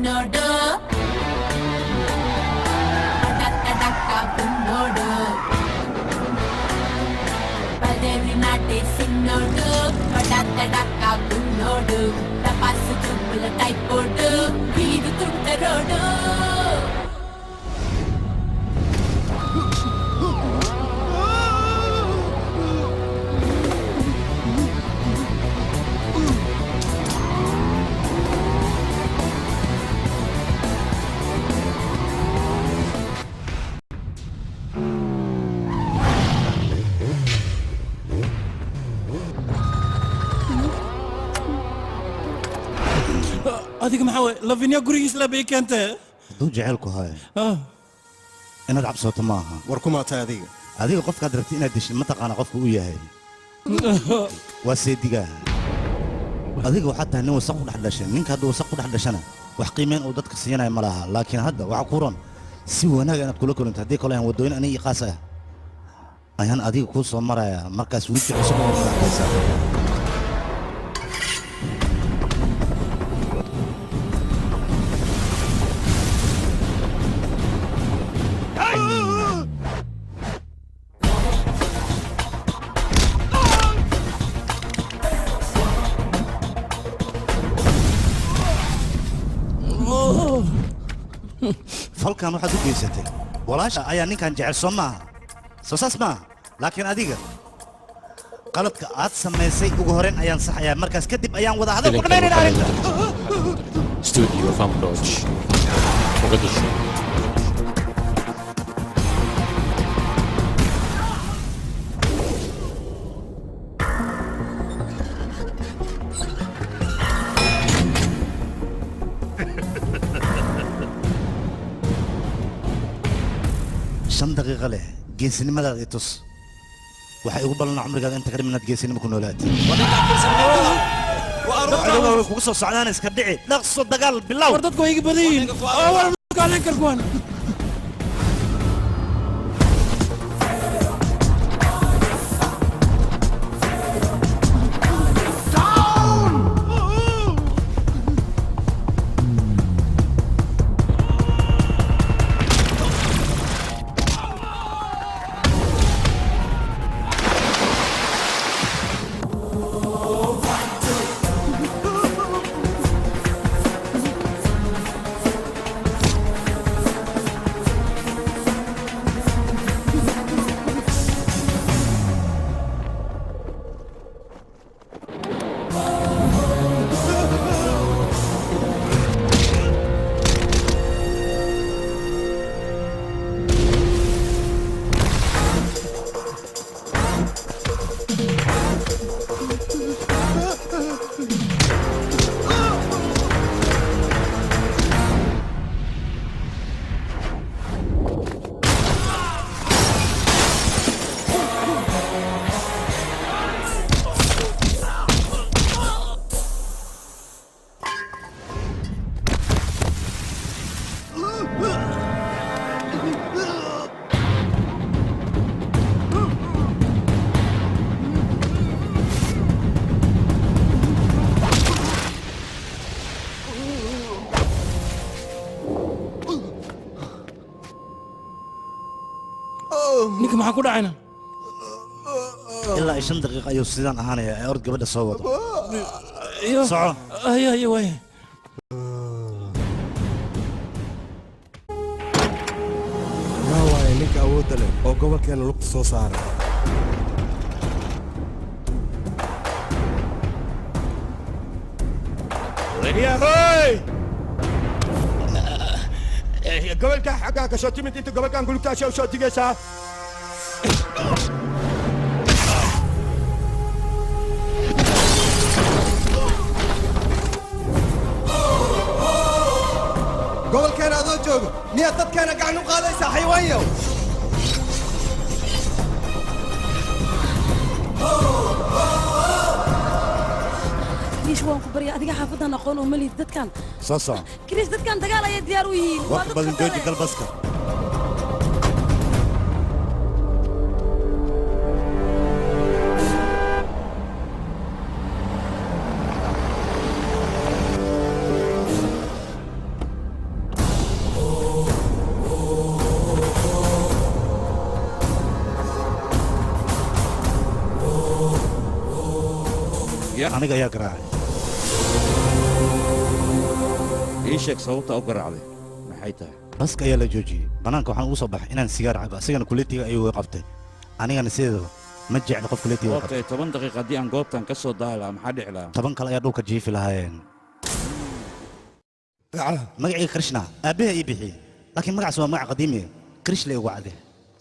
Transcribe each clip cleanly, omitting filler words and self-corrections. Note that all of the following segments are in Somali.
சின்னோடு டக்கா புன்னோடு பதவி நாட்டே சின்னோடு டக்கா புன்னோடு டபாசு துப்புல டைப்போடு வீடு துண்டரோடு adiga maxaa way lavinya gurigiis la bay keentay hadduu jaceylku haya inaad cabsooto maaha war kuma tahay adiga adiga qofkaad rabtay inaad deshid ma taqaana qofka uu yahay waa seedigaa adiga waxaad tahay nin wasaq ku dhex dhashay ninka hadduu wasaq ku dhex dhashana wax qiimeyn uu dadka siinaya ma laha laakiin hadda waxa ku ron si wanaaga inaad kula kulanto haddii kale aan waddooyin aniga iqaas ah ayaan adiga kuu soo maraya markaas weji cusub oo kudhaxaysa falkan waxaad u geysatay walaasha ayaa ninkan jecel soo maaha soo saas maaha laakiin adiga qaladka aad samaysay ugu horreyn ayaan saxayaa markaas kadib ayaan wada hadal ku dhamaynayna arrinta studio Famroch Mogadishu shan daqiiqo leh geesinimadaada i tus waxay ugu ballanaa cumrigaada inta kadhib inaad geesinimo ku noolaatid way kugu soo socdaan iska dhici dhaqso dagaal bilow war dadku way iga badan yihiin war kaaleen karkuwan ninka maxaa ku dhacayna ilaa 5 daqiiqo ayuu sidaan ahaanaya ee ord gabadha soo wado soco ay way yaa waaye ninka awoodda leh oo gobolkeena lugta soo saaray gobolka xaggaa ka soo timid inta gobolkan gulugtaasha u soo digaysaa gobolkeena adoo joogo miyaad dadkeena gacan u qaadaysaa xayawaanyow كريش وان كبريا أديك حافظنا نقول وملي دتكان صاصا كريش دتكان دقال أي ديار وين وقت بدل جوجي قلبسك aniga ayaa garaacay ii sheeg sababta u garaacday maxay tahay baska ayaa la joojiyey banaanka waxaan ugu soo baxay inaan sigaar cabo asigana kuletiga ayuu iga qabtay anigana sideedaba ma jecli qof kuletiga okay 10 daqiiqo haddii aan goobtan ka soo daahi lahaa maxaa dhici lahaa 10 kale ayaa dhulka jiifi lahaayeen magacii krishna aabbaha ii bixiyey laakiin magacaas waa magac qadiimi krishna ugu cade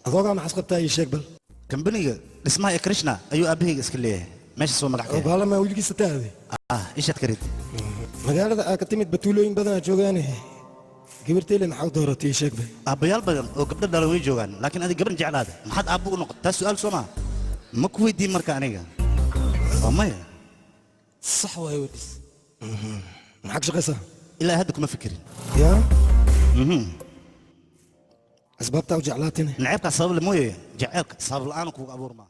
adoogaa maxaas qabtaa ii sheeg bal kambaniga dhismaha ee krishna ayuu aabbahayga iska leeyahay meeshaas waa magac kale baalama wiilkiisa taade ishaad ka rid magaalada aa ka timid batuulooyin badan aa joogaane gabarteyle maxaa u dooratay ii sheeg bal aabbayaal badan oo gabdho dhalan way joogaan laakiin adiga gabar jeclaada maxaad aabbo u noqotay taas su'aal soo maa ma ku weydiin marka aniga waa maya sax waay wadis maxaa ka shaqaysaa ilaa hadda kuma fikirin yaa asbaabtaa u jeclaatine naceebkaa sabab le mooye jaceelka sabab la'aana kuuga abuurmaa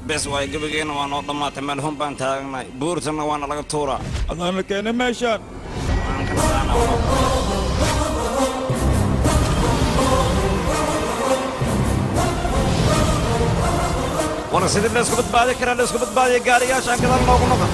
bes waay gabageena waa noo dhammaatay meel hun baan taagnay buurtana waana laga tuuraa adaana keena meeshaan wala sidii laysku badbaadi karaa laysku badbaadiya gaariyaashaan gadaal noogu noqon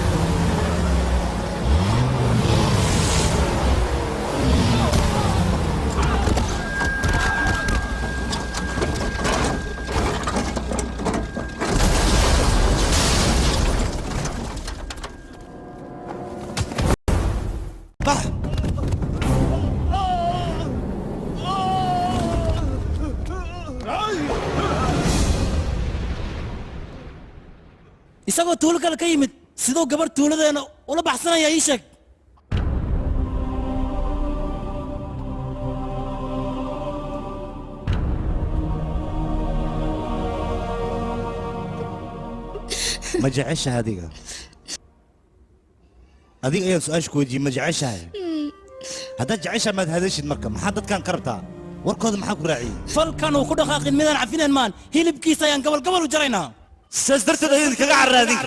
isagoo tuulo kale ka yimid sidoo gabar tuuladeena ula baxsanaya ii sheeg ma jeceshahay adiga ayaan su-aasha ku weydiiyey ma jeceshahay haddaad jeceshahay maad hadashid marka maxaa dadkaan ka rabtaa warkooda maxaa ku raaciyey falkan uu ku dhaqaaqin midaan cafinayn maan hilibkiisa ayaan gabal u jaraynaa saas darteed ayaan kaga carraadin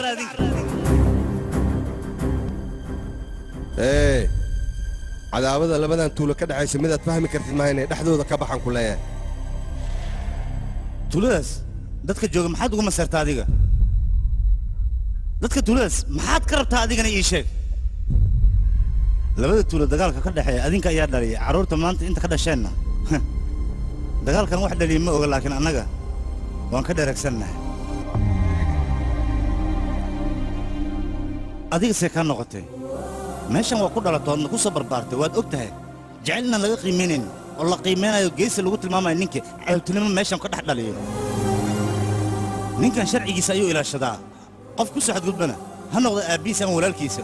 cadaawada labadan tuulo ka dhaxaysa midaad fahmi kartid maaha inay dhexdooda ka baxan ku leeyahay tuuladaas dadka jooga maxaad ugu masartaa adiga dadka tuuladaas maxaad ka rabtaa adigana ii sheeg labada tuulo dagaalka ka dhaxeeya adinka ayaa dhaliyay carruurta maanta inta ka dhasheenna dagaalkan wax dhaliyay ma oga laakiin annaga waan ka dheregsannahay adiga see kaa noqotay meeshan waa ku dhalatoodna ku soo barbaartay waad og tahay jecel inaan laga qiimaynayn oo la qiimaynayo geesi lagu tilmaamayo ninka cawtinimo meeshan ka dhex dhaliyo ninkan sharcigiisa ayuu ilaashadaa qof ku soo xadgudbana ha noqdo aabbihiisa ama walaalkiisa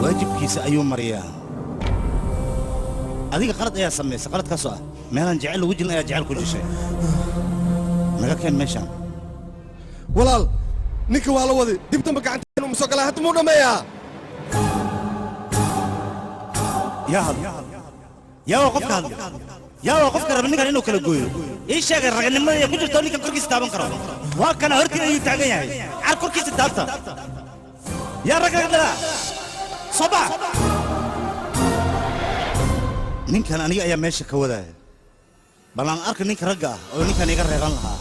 waajibkiisa ayuu mariyaa adiga qalad ayaa samaysay qaladkaasoo ah meelaan jecel lagu jirin ayaa jecel ku jishay naga keen meeshaan walaal ninka waa la waday dib damba gacanteenu ma soo galaa hadda muu dhammeeyaa yaa hadla yaa waa qofka hadla yaa waa qofka raba ninkan inuu kala gooyo ii sheegay raganimada ee ku jirto ninkan korkiisa taaban karo waa kana hortiin ayuu taagan yahay car korkiisa taabta yaa ragagdala soba ninkan aniga ayaa meesha ka wadaaya bal aan arka ninka ragga ah oo ninkan iga reeban lahaa